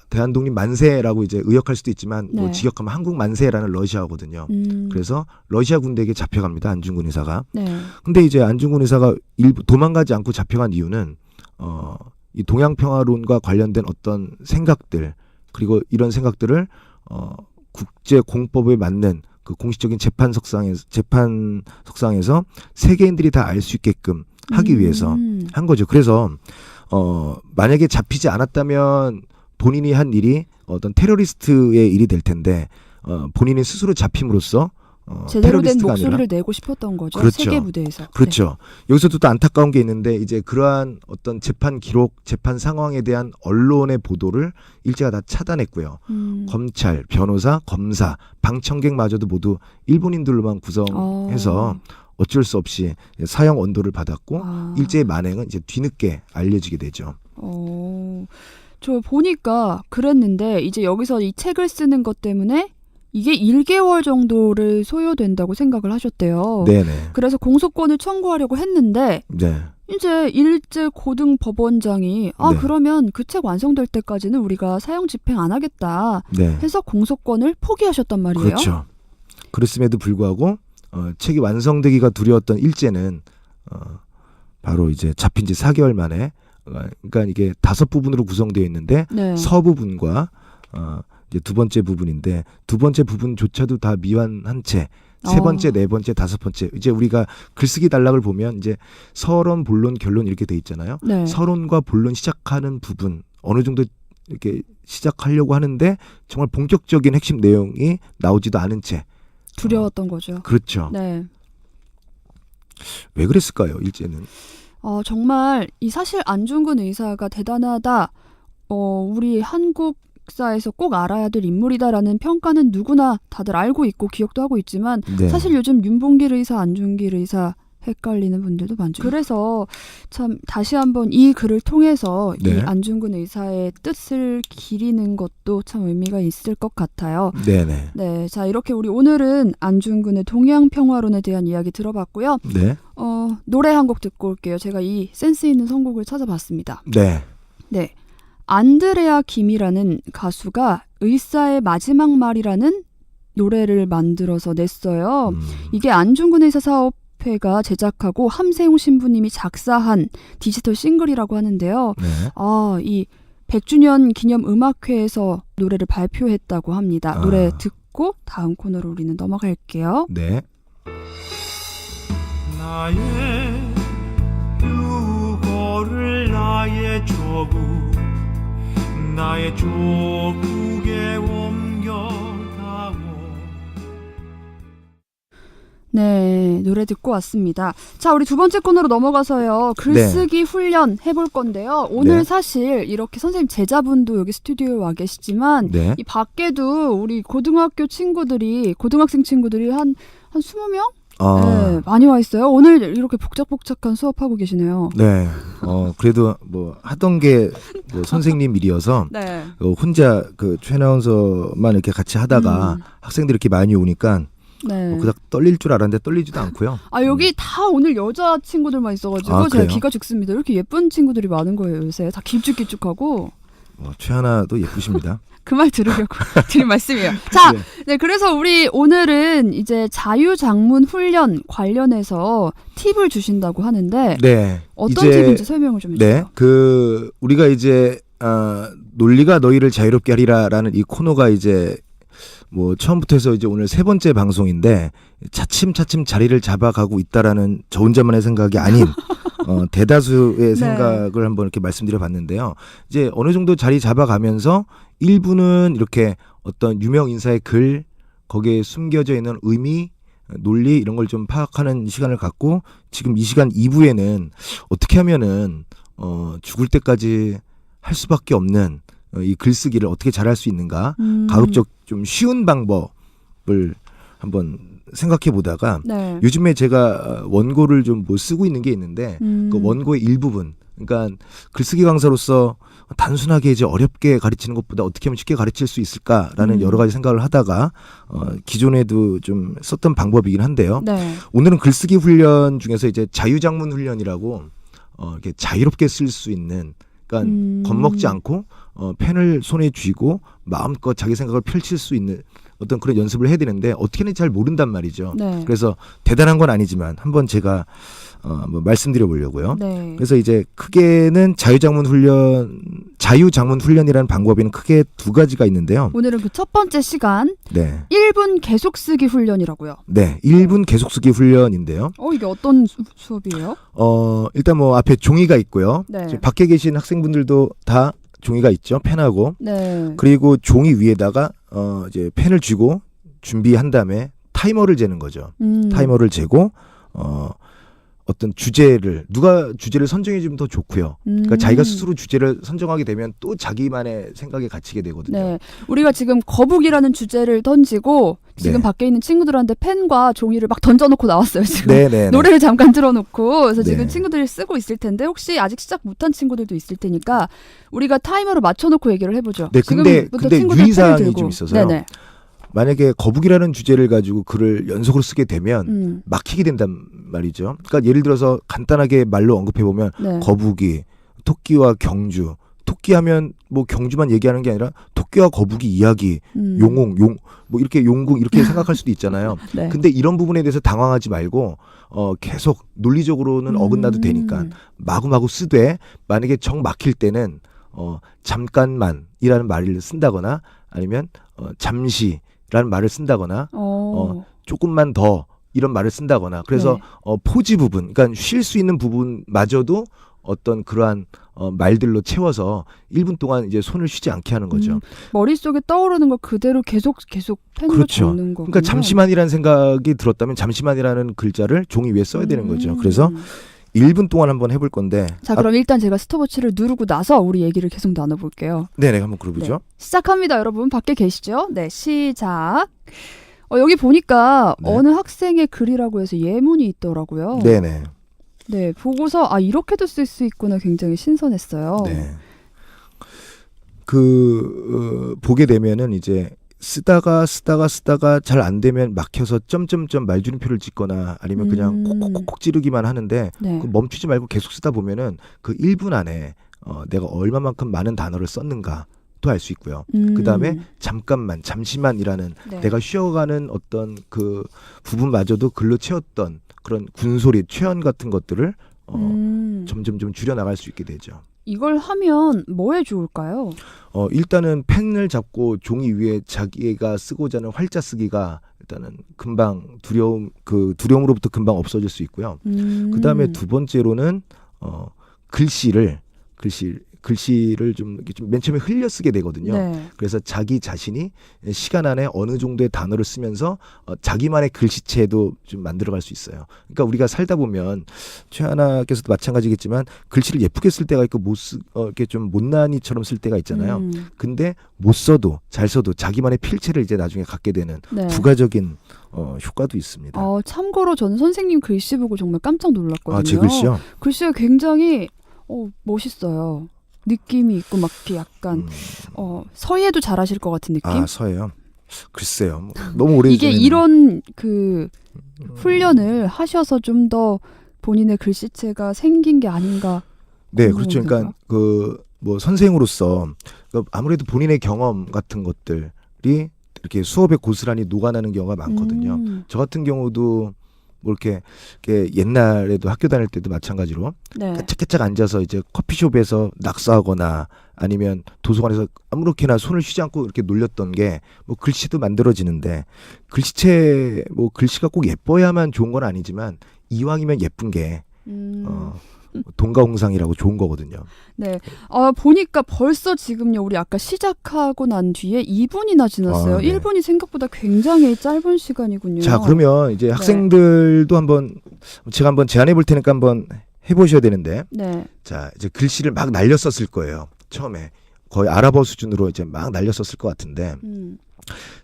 대한독립 만세라고 이제 의역할 수도 있지만 뭐 네. 직역하면 한국 만세라는 러시아거든요. 그래서 러시아 군대에게 잡혀갑니다. 안중근 의사가. 네. 근데 이제 안중근 의사가 일부 도망가지 않고 잡혀간 이유는 이 동양 평화론과 관련된 어떤 생각들 그리고 이런 생각들을 국제 공법에 맞는 그 공식적인 재판 석상에서 세계인들이 다 알 수 있게끔 하기 위해서 한 거죠. 그래서 만약에 잡히지 않았다면 본인이 한 일이 어떤 테러리스트의 일이 될 텐데 본인이 스스로 잡힘으로써 제대로 된 테러리스트가 목소리를 아니라 내고 싶었던 거죠. 그렇죠. 세계 무대에서. 그렇죠. 여기서도 또 안타까운 게 있는데 이제 그러한 어떤 재판 기록, 재판 상황에 대한 언론의 보도를 일제가 다 차단했고요. 검찰, 변호사, 검사, 방청객마저도 모두 일본인들로만 구성해서 어쩔 수 없이 사형 언도를 받았고 일제의 만행은 이제 뒤늦게 알려지게 되죠. 저 보니까 그랬는데 이제 여기서 이 책을 쓰는 것 때문에 이게 1개월 정도를 소요된다고 생각을 하셨대요. 네네. 그래서 공소권을 청구하려고 했는데 네. 이제 일제 고등법원장이 네. 그러면 그 책 완성될 때까지는 우리가 사형 집행 안 하겠다 네. 해서 공소권을 포기하셨단 말이에요. 그렇죠. 그랬음에도 불구하고 책이 완성되기가 두려웠던 일제는 바로 이제 잡힌 지 4개월 만에 그러니까 이게 5부분으로 구성되어 있는데 네. 서부분과 이제 두 번째 부분인데 두 번째 부분조차도 다 미완한 채 세 번째, 네 번째, 다섯 번째 이제 우리가 글쓰기 단락을 보면 이제 서론, 본론, 결론 이렇게 돼 있잖아요. 네. 서론과 본론 시작하는 부분 어느 정도 이렇게 시작하려고 하는데 정말 본격적인 핵심 내용이 나오지도 않은 채 두려웠던 거죠. 그렇죠. 네. 왜 그랬을까요, 일제는? 정말 이 사실 안중근 의사가 대단하다. 우리 한국사에서 꼭 알아야 될 인물이다라는 평가는 누구나 다들 알고 있고 기억도 하고 있지만 네. 사실 요즘 윤봉길 의사, 안중길 의사 헷갈리는 분들도 많죠. 그래서 참 다시 한번 이 글을 통해서 네. 이 안중근 의사의 뜻을 기리는 것도 참 의미가 있을 것 같아요. 네네. 네, 자 이렇게 우리 오늘은 안중근의 동양평화론에 대한 이야기 들어봤고요. 네. 노래 한 곡 듣고 올게요. 제가 이 센스 있는 선곡을 찾아봤습니다. 네. 네, 안드레아 김이라는 가수가 의사의 마지막 말이라는 노래를 만들어서 냈어요. 이게 안중근 의사 사업회가 제작하고 함세웅 신부님이 작사한 디지털 싱글이라고 하는데요. 네. 이 100주년 기념 음악회에서 노래를 발표했다고 합니다. 노래 듣고 다음 코너로 우리는 넘어갈게요. 네. 나의 유고를 나의 조국 나의 조국에 옮겨가오. 네, 노래 듣고 왔습니다. 자, 우리 두 번째 코너로 넘어가서요. 글쓰기 훈련 해볼 건데요. 오늘 네. 사실 이렇게 선생님 제자분도 여기 스튜디오에 와 계시지만 네. 이 밖에도 우리 고등학생 친구들이 한 20명? 네, 많이 와 있어요. 오늘 이렇게 복작복작한 수업하고 계시네요. 네. 그래도 뭐 하던 게 뭐 선생님 일이어서 네. 혼자 그 최나운서만 이렇게 같이 하다가 학생들이 이렇게 많이 오니까 네. 그닥 떨릴 줄 알았는데 떨리지도 않고요. 아 여기 다 오늘 여자 친구들만 있어가지고 아, 제가 그래요? 기가 죽습니다. 이렇게 예쁜 친구들이 많은 거예요 요새. 다 길쭉길쭉하고. 최하나도 예쁘십니다. 그 말 들으려고 드린 말씀이에요. 자, 네. 네, 그래서 우리 오늘은 이제 자유장문 훈련 관련해서 팁을 주신다고 하는데 네. 어떤 이제, 팁인지 설명을 좀 해주세요. 네. 우리가 이제 논리가 너희를 자유롭게 하리라라는 이 코너가 이제 뭐 처음부터 해서 이제 오늘 3번째 방송인데 차츰차츰 자리를 잡아가고 있다라는 저 혼자만의 생각이 아닌 대다수의 네. 생각을 한번 이렇게 말씀드려 봤는데요. 이제 어느 정도 자리 잡아가면서 일부는 이렇게 어떤 유명 인사의 글, 거기에 숨겨져 있는 의미, 논리 이런 걸 좀 파악하는 시간을 갖고 지금 이 시간 2부에는 어떻게 하면은 죽을 때까지 할 수밖에 없는 이 글쓰기를 어떻게 잘할 수 있는가 가급적 좀 쉬운 방법을 한번 생각해 보다가 네. 요즘에 제가 원고를 좀 뭐 쓰고 있는 게 있는데 그 원고의 일부분, 그러니까 글쓰기 강사로서 단순하게 이제 어렵게 가르치는 것보다 어떻게 하면 쉽게 가르칠 수 있을까라는 여러 가지 생각을 하다가 기존에도 좀 썼던 방법이긴 한데요. 네. 오늘은 글쓰기 훈련 중에서 이제 자유장문 훈련이라고 이렇게 자유롭게 쓸 수 있는, 그러니까 겁먹지 않고 펜을 손에 쥐고 마음껏 자기 생각을 펼칠 수 있는 어떤 그런 연습을 해야 되는데 어떻게 하는지 잘 모른단 말이죠. 네. 그래서 대단한 건 아니지만 한번 제가 뭐 말씀드려 보려고요. 네. 그래서 이제 크게는 자유장문 훈련이라는 방법에는 크게 2가지가 있는데요. 오늘은 그 첫 번째 시간 네. 1분 계속 쓰기 훈련이라고요. 네. 1분 계속 쓰기 훈련인데요. 이게 어떤 수업이에요? 일단 뭐 앞에 종이가 있고요. 네. 지금 밖에 계신 학생분들도 다 종이가 있죠. 펜하고. 네. 그리고 종이 위에다가 이제 펜을 쥐고 준비한 다음에 타이머를 재는 거죠. 타이머를 재고 어떤 주제를 누가 주제를 선정해 주면 더 좋고요. 그러니까 자기가 스스로 주제를 선정하게 되면 또 자기만의 생각에 갇히게 되거든요. 네. 우리가 지금 거북이라는 주제를 던지고 지금 네. 밖에 있는 친구들한테 펜과 종이를 막 던져놓고 나왔어요. 지금 네네. 노래를 잠깐 틀어놓고 그래서 네. 지금 친구들이 쓰고 있을 텐데 혹시 아직 시작 못한 친구들도 있을 테니까 우리가 타이머를 맞춰놓고 얘기를 해보죠. 네, 근데 지금부터 친구들 유의사항이 펜을 들고. 좀 있어서요. 네네. 만약에 거북이라는 주제를 가지고 글을 연속으로 쓰게 되면 막히게 된단 말이죠. 그러니까 예를 들어서 간단하게 말로 언급해 보면 네. 거북이, 토끼와 경주. 토끼하면 뭐 경주만 얘기하는 게 아니라 토끼와 거북이 이야기, 용웅, 뭐 이렇게 용궁 이렇게 생각할 수도 있잖아요. 네. 근데 이런 부분에 대해서 당황하지 말고 계속 논리적으로는 어긋나도 되니까 마구마구 쓰되 만약에 정 막힐 때는 잠깐만이라는 말을 쓴다거나 아니면 잠시라는 말을 쓴다거나 조금만 더 이런 말을 쓴다거나 그래서 네. 포지 부분, 그러니까 쉴 수 있는 부분마저도 어떤 그러한 말들로 채워서 1분 동안 이제 손을 쉬지 않게 하는 거죠. 머릿속에 떠오르는 걸 그대로 계속 펜으로 그렇죠. 적는 거군요. 그러니까 잠시만이라는 생각이 들었다면 잠시만이라는 글자를 종이 위에 써야 되는 거죠. 그래서 1분 동안 한번 해볼 건데. 자, 그럼 일단 제가 스톱워치를 누르고 나서 우리 얘기를 계속 나눠볼게요. 네네, 한번 그려보죠. 네. 시작합니다, 여러분. 밖에 계시죠? 네, 시작. 여기 보니까 네. 어느 학생의 글이라고 해서 예문이 있더라고요. 네네. 네, 보고서 이렇게도 쓸 수 있구나 굉장히 신선했어요. 네. 보게 되면은 이제 쓰다가 잘 안 되면 막혀서 점점점 말줄임표를 찍거나 아니면 그냥 콕콕콕 찌르기만 하는데 네. 멈추지 말고 계속 쓰다 보면은 그 1분 안에 내가 얼마만큼 많은 단어를 썼는가 도 알 수 있고요. 그 다음에 잠깐만, 잠시만이라는 네. 내가 쉬어가는 어떤 그 부분마저도 글로 채웠던 그런 군소리, 최연 같은 것들을 점점 좀 줄여나갈 수 있게 되죠. 이걸 하면 뭐에 좋을까요? 일단은 펜을 잡고 종이 위에 자기가 쓰고자 하는 활자 쓰기가 일단은 금방 두려움으로부터 금방 없어질 수 있고요. 그 다음에 2번째로는 글씨를 좀 맨 처음에 흘려 쓰게 되거든요. 네. 그래서 자기 자신이 시간 안에 어느 정도의 단어를 쓰면서 자기만의 글씨체도 좀 만들어갈 수 있어요. 그러니까 우리가 살다 보면 최하나께서도 마찬가지겠지만 글씨를 예쁘게 쓸 때가 있고 이렇게 좀 못난이처럼 쓸 때가 있잖아요. 근데 못 써도 잘 써도 자기만의 필체를 이제 나중에 갖게 되는 네. 부가적인 효과도 있습니다. 참고로 저는 선생님 글씨 보고 정말 깜짝 놀랐거든요. 제 글씨요? 글씨가 굉장히 멋있어요. 느낌이 있고 막 이렇게 약간 서예도 잘하실 것 같은 느낌? 서예요? 글쎄요. 뭐 너무 오래 이게 이런 그 훈련을 하셔서 좀 더 본인의 글씨체가 생긴 게 아닌가. 네, 그렇죠. 건가요? 그러니까 그 뭐 선생으로서 아무래도 본인의 경험 같은 것들이 이렇게 수업에 고스란히 녹아나는 경우가 많거든요. 저 같은 경우도 뭐 이렇게 옛날에도 학교 다닐 때도 마찬가지로 네. 깨짝깨짝 앉아서 이제 커피숍에서 낙서하거나 아니면 도서관에서 아무렇게나 손을 쉬지 않고 이렇게 놀렸던 게 뭐 글씨도 만들어지는데 글씨체 뭐 글씨가 꼭 예뻐야만 좋은 건 아니지만 이왕이면 예쁜 게 동가홍상이라고 좋은 거거든요. 네. 보니까 벌써 지금요, 우리 아까 시작하고 난 뒤에 2분이나 지났어요. 네. 1분이 생각보다 굉장히 짧은 시간이군요. 자, 그러면 이제 학생들도 한번 제가 한번 제안해 볼 테니까 한번 해보셔야 되는데, 네. 자, 이제 글씨를 막 날렸었을 거예요. 처음에 거의 아랍어 수준으로 이제 막 날렸었을 것 같은데,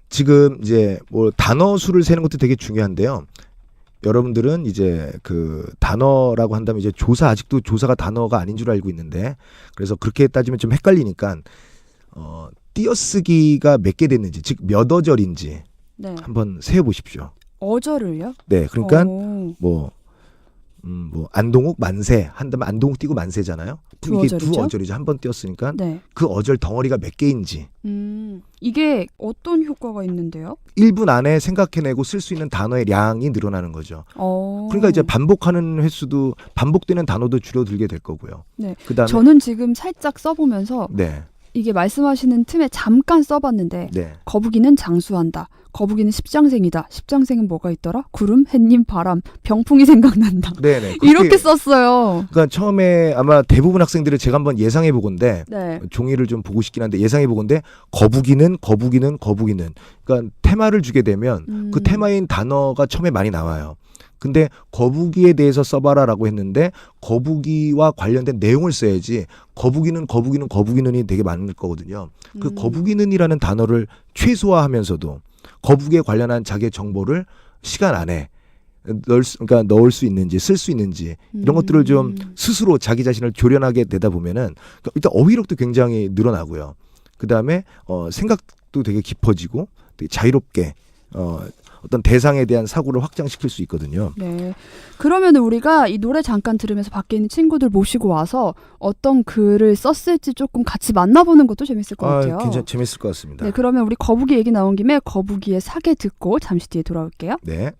지금 이제 뭐 단어 수를 세는 것도 되게 중요한데요. 여러분들은 이제 그 단어라고 한다면 이제 조사, 아직도 조사가 단어가 아닌 줄 알고 있는데, 그래서 그렇게 따지면 좀 헷갈리니까 띄어쓰기가 몇 개 됐는지, 즉 몇 어절인지 네. 한번 세어 보십시오. 어절을요? 네, 그러니까 오. 뭐 안동욱 만세 한다면 안동욱 띄고 만세잖아요. 두 이게 어절이죠? 두 어절이죠. 한 번 띄었으니까 네. 그 어절 덩어리가 몇 개인지 이게 어떤 효과가 있는데요? 1분 안에 생각해내고 쓸 수 있는 단어의 양이 늘어나는 거죠. 그러니까 이제 반복하는 횟수도 반복되는 단어도 줄어들게 될 거고요. 네. 그다음에 저는 지금 살짝 써보면서 네, 이게 말씀하시는 틈에 잠깐 써봤는데 네. 거북이는 장수한다. 거북이는 십장생이다. 십장생은 뭐가 있더라? 구름, 햇님, 바람, 병풍이 생각난다. 네네. 이렇게 썼어요. 그러니까 처음에 아마 대부분 학생들이 제가 한번 예상해 보건데 네. 종이를 좀 보고 싶긴 한데 예상해 보건데 거북이는 그러니까 테마를 주게 되면 그 테마인 단어가 처음에 많이 나와요. 근데 거북이에 대해서 써봐라라고 했는데 거북이와 관련된 내용을 써야지 거북이는이 되게 많을 거거든요. 그 거북이는이라는 단어를 최소화하면서도 거북이에 관련한 자기의 정보를 시간 안에 넣을 수 있는지 쓸 수 있는지 이런 것들을 좀 스스로 자기 자신을 조련하게 되다 보면은 일단 어휘력도 굉장히 늘어나고요. 그 다음에 생각도 되게 깊어지고 되게 자유롭게 어떤 대상에 대한 사고를 확장시킬 수 있거든요. 네. 그러면 우리가 이 노래 잠깐 들으면서 밖에 있는 친구들 모시고 와서 어떤 글을 썼을지 조금 같이 만나보는 것도 재밌을 것 같아요. 재밌을 것 같습니다. 네, 그러면 우리 거북이 얘기 나온 김에 거북이의 사계 듣고 잠시 뒤에 돌아올게요. 네.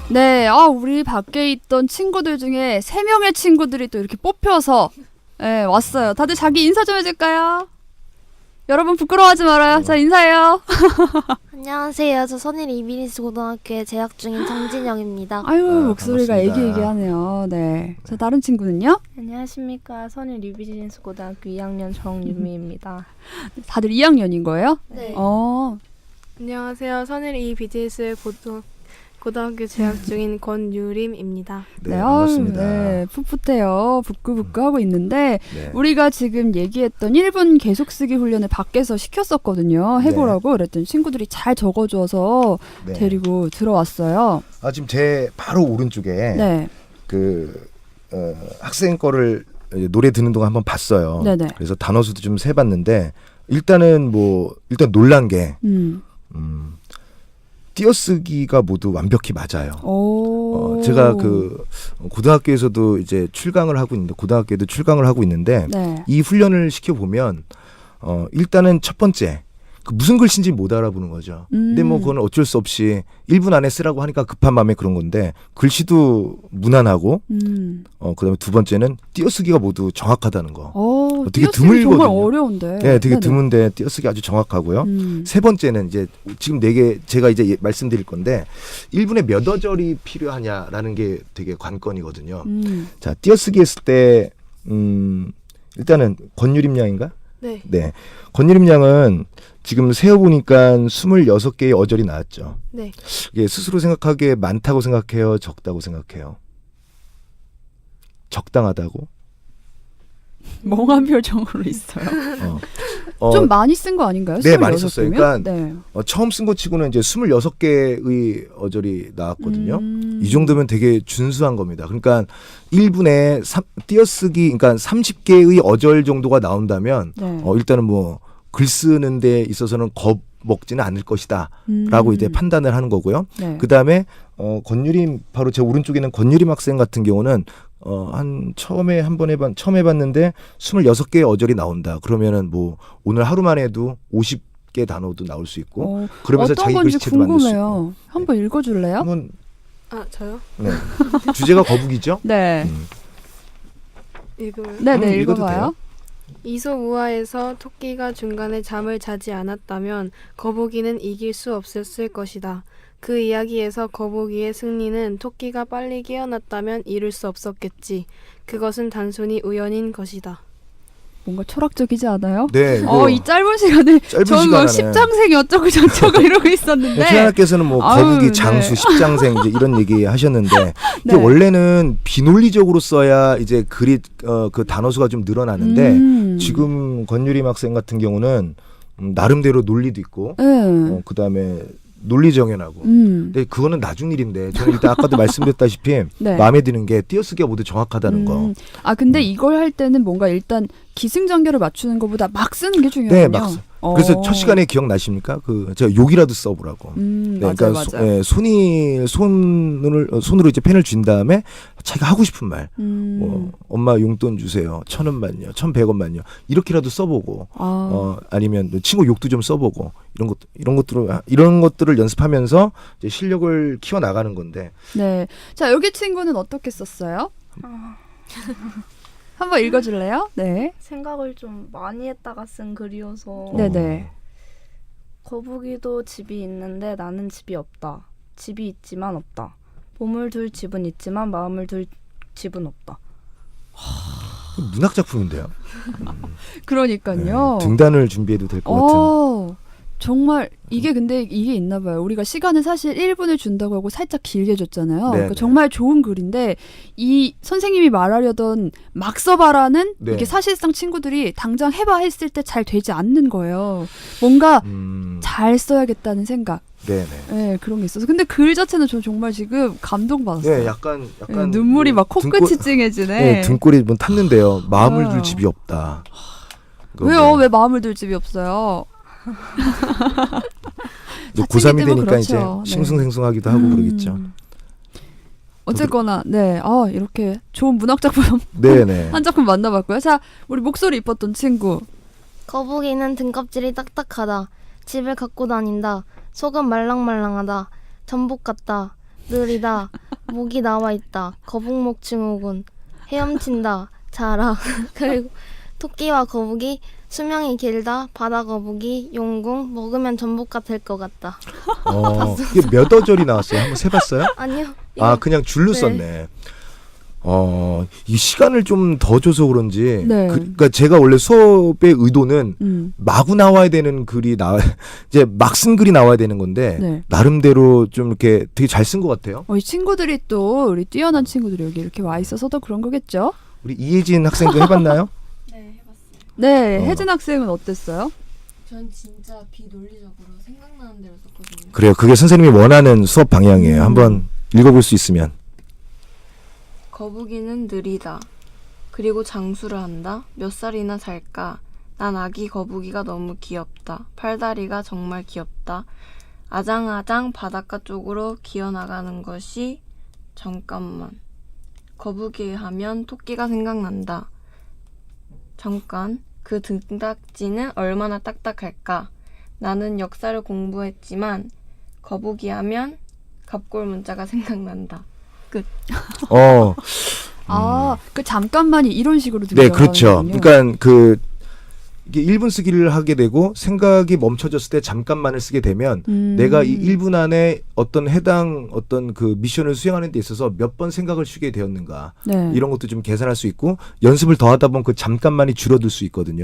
네, 우리 밖에 있던 친구들 중에 3명의 친구들이 또 이렇게 뽑혀서 왔어요. 다들 자기 인사 좀 해줄까요? 여러분 부끄러워하지 말아요. 자, 인사해요. 안녕하세요. 저 선일 이비리스 고등학교에 재학 중인 정진영입니다. 아유, 목소리가 반갑습니다. 애기애기하네요. 네. 자, 다른 친구는요? 안녕하십니까. 선일 뉴비즈니스 고등학교 2학년 정유미입니다. 다들 2학년인 거예요? 네. 안녕하세요. 선일 이 비즈니스 고등학교 재학 중인 권유림입니다. 네, 반갑습니다. 네, 풋풋해요. 부끄부끄하고 있는데 네. 우리가 지금 얘기했던 1분 계속 쓰기 훈련을 밖에서 시켰었거든요. 해보라고 그랬더니 친구들이 잘 적어줘서 네. 데리고 들어왔어요. 지금 제 바로 오른쪽에 네. 학생 거를 이제 노래 듣는 동안 한번 봤어요. 네네. 그래서 단어 수도 좀 세봤는데 일단 놀란 게 띄어쓰기가 모두 완벽히 맞아요. 제가 그 고등학교에서도 이제 출강을 하고 있는데 네. 이 훈련을 시켜 보면 일단은 첫 번째 그 무슨 글씨인지 못 알아보는 거죠. 근데 뭐 그건 어쩔 수 없이 1분 안에 쓰라고 하니까 급한 마음에 그런 건데 글씨도 무난하고 그다음에 두 번째는 띄어쓰기가 모두 정확하다는 거. 되게 띄어쓰기 정말 드물거든요. 어려운데. 네, 되게 네네. 드문데 띄어쓰기 아주 정확하고요. 세 번째는 이제 지금 4개 제가 이제 말씀드릴 건데 1분에 몇 어절이 필요하냐라는 게 되게 관건이거든요. 자, 띄어쓰기 했을 때 일단은 권유림 양인가? 네. 권유림 양은 지금 세어보니까 26개의 어절이 나왔죠. 네. 이게 스스로 생각하기에 많다고 생각해요? 적다고 생각해요? 적당하다고? 멍한 표정으로 있어요. 어, 좀 많이 쓴 거 아닌가요? 네, 많이 26 썼어요. 개면? 그러니까 네. 처음 쓴 것 치고는 이제 26개의 어절이 나왔거든요. 음. 이 정도면 되게 준수한 겁니다. 그러니까 1분에 띄어쓰기, 그러니까 30개의 어절 정도가 나온다면 네. 일단은 뭐 글 쓰는 데 있어서는 겁먹지는 않을 것이다 라고 이제 판단을 하는 거고요. 네. 그 다음에 권유림, 바로 제 오른쪽에 있는 권유림 학생 같은 경우는 처음 해봤는데 26개의 어절이 나온다. 그러면은 뭐 오늘 하루만 해도 50개 단어도 나올 수 있고 그러면서 어떤 자기 건지 글씨체도 만들 수 있고. 궁금해요. 한번 읽어줄래요? 한번 아 저요? 네. 주제가 거북이죠? 네. 읽으면 네네, 한번 읽어도 읽어봐요. 이솝우화에서 토끼가 중간에 잠을 자지 않았다면 거북이는 이길 수 없었을 것이다. 그 이야기에서 거북이의 승리는 토끼가 빨리 깨어났다면 이룰 수 없었겠지. 그것은 단순히 우연인 것이다. 뭔가 철학적이지 않아요? 네. 이거 이 짧은 시간에 짧은 저는 뭐 시간에 십장생이 어쩌고 저쩌고 이러고 있었는데 최하나께서는 뭐 아유, 거북이, 네. 장수, 십장생 이제 이런 얘기 하셨는데 이게 네. 원래는 비논리적으로 써야 이제 글이 그 단어 수가 좀 늘어나는데 지금 권유림 학생 같은 경우는 나름대로 논리도 있고 네. 그다음에 논리 정연하고 근데 그거는 나중 일인데 저는 일단 아까도 말씀드렸다시피 네. 마음에 드는 게 띄어쓰기가 모두 정확하다는 거. 근데 이걸 할 때는 뭔가 일단 기승전결을 맞추는 것보다 막 쓰는 게 중요하군요. 네, 막 그래서 첫 시간에 기억나십니까? 제가 욕이라도 써보라고. 네, 맞아요, 그러니까 맞아요. 손으로 이제 펜을 쥔 다음에 자기가 하고 싶은 말, 뭐 엄마 용돈 주세요, 1,000원만요, 1,100원만요, 이렇게라도 써보고, 아니면 친구 욕도 좀 써보고 이런 것들을 연습하면서 이제 실력을 키워 나가는 건데. 네, 자 여기 친구는 어떻게 썼어요? 한번 읽어줄래요? 네. 생각을 좀 많이 했다가 쓴 글이어서 네네. 거북이도 집이 있는데 나는 집이 없다. 집이 있지만 없다. 몸을 둘 집은 있지만 마음을 둘 집은 없다. 문학 작품인데요. 그러니까요. 네, 등단을 준비해도 될 것 같은. 정말 근데 이게 있나 봐요. 우리가 시간을 사실 1분을 준다고 하고 살짝 길게 줬잖아요. 네, 그러니까 네. 정말 좋은 글인데 이 선생님이 말하려던 막 써봐라는 네. 이게 사실상 친구들이 당장 해봐 했을 때 잘 되지 않는 거예요. 뭔가 잘 써야겠다는 생각. 네네. 네, 그런 게 있어서. 근데 글 자체는 저 정말 지금 감동받았어요. 네, 약간 네, 눈물이 막 코끝이 찡해지네. 네, 등골이 뭐 탔는데요. 마음을 아유. 둘 집이 없다. 왜요? 왜 마음을 둘 집이 없어요? 고3이 때문에 되니까 그렇죠. 이제 네. 싱숭생숭하기도 하고 그러겠죠. 어쨌거나 네, 이렇게 좋은 문학 작품 네네. 한 작품 만나봤고요. 자, 우리 목소리 이뻤던 친구. 거북이는 등껍질이 딱딱하다. 집을 갖고 다닌다. 속은 말랑말랑하다. 전복 같다. 느리다. 목이 나와 있다. 거북목 증후군. 헤엄친다. 자라. 그리고 토끼와 거북이. 수명이 길다. 바다 거북이. 용궁. 먹으면 전복 같을 것 같다. 이게 몇 어절이 나왔어요? 한번 세봤어요? 아니요. 그냥 줄로 네. 썼네. 이 시간을 좀 더 줘서 그런지. 네. 그러니까 제가 원래 수업의 의도는 마구 나와야 되는 글이 이제 막 쓴 글이 나와야 되는 건데 네. 나름대로 좀 이렇게 되게 잘 쓴 것 같아요. 이 친구들이 또 우리 뛰어난 친구들이 여기 이렇게 와 있어서 더 그런 거겠죠? 우리 이혜진 학생도 해봤나요? 네, 혜진 학생은 어땠어요? 전 진짜 비논리적으로 생각나는 대로 썼거든요. 그래요. 그게 선생님이 원하는 수업 방향이에요. 한번 읽어볼 수 있으면. 거북이는 느리다. 그리고 장수를 한다. 몇 살이나 살까? 난 아기 거북이가 너무 귀엽다. 팔다리가 정말 귀엽다. 아장아장 바닷가 쪽으로 기어나가는 것이 잠깐만. 거북이 하면 토끼가 생각난다. 잠깐. 그 등딱지는 얼마나 딱딱할까? 나는 역사를 공부했지만 거북이 하면 갑골 문자가 생각난다. 끝. 그 잠깐만이 이런 식으로 네, 그렇죠. 들어가는군요. 그러니까 이게 1분 쓰기를 하게 되고 생각이 멈춰졌을 때 잠깐만을 쓰게 되면 내가 이 1분 안에 어떤 그 미션을 수행하는 데 있어서 몇 번 생각을 쉬게 되었는가. 네. 이런 것도 좀 계산할 수 있고 연습을 더 하다 보면 그 잠깐만이 줄어들 수 있거든요.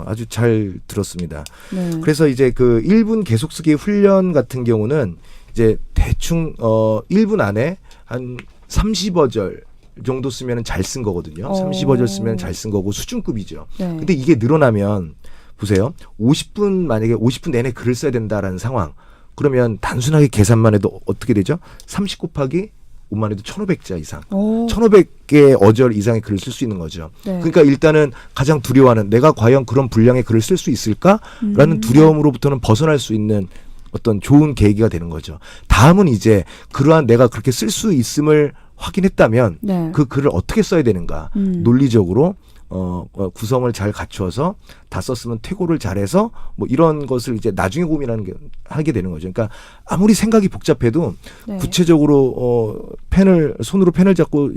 아주 잘 들었습니다. 네. 그래서 이제 그 1분 계속 쓰기 훈련 같은 경우는 이제 대충 1분 안에 한 30어절 정도 쓰면 잘 쓴 거거든요. 어. 30어절 쓰면 잘 쓴 거고 수준급이죠. 네. 근데 이게 늘어나면 보세요. 50분 만약에 50분 내내 글을 써야 된다라는 상황. 그러면 단순하게 계산만 해도 어떻게 되죠? 30 곱하기 5만 해도 1,500자 이상. 1,500개 어절 이상의 글을 쓸 수 있는 거죠. 네. 그러니까 일단은 가장 두려워하는 내가 과연 그런 분량의 글을 쓸 수 있을까라는 두려움으로부터는 벗어날 수 있는 어떤 좋은 계기가 되는 거죠. 다음은 이제 그러한 내가 그렇게 쓸 수 있음을 확인했다면 네. 그 글을 어떻게 써야 되는가 논리적으로 구성을 잘 갖추어서 다 썼으면 퇴고를 잘해서 뭐 이런 것을 이제 나중에 하게 되는 거죠. 그러니까 아무리 생각이 복잡해도 네. 구체적으로 손으로 펜을 잡고